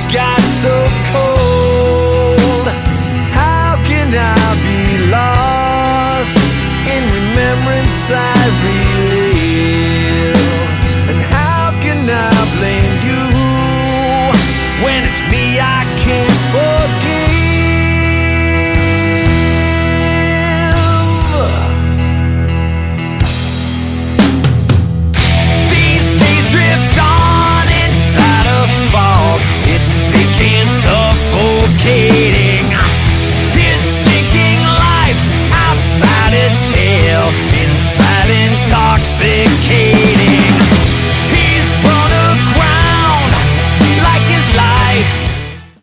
nights got so cold. How can I be lost in remembrance I relive? And how can I blame you when it's me I can't forgive? These days drift on inside a fog. It's thick and suffocating.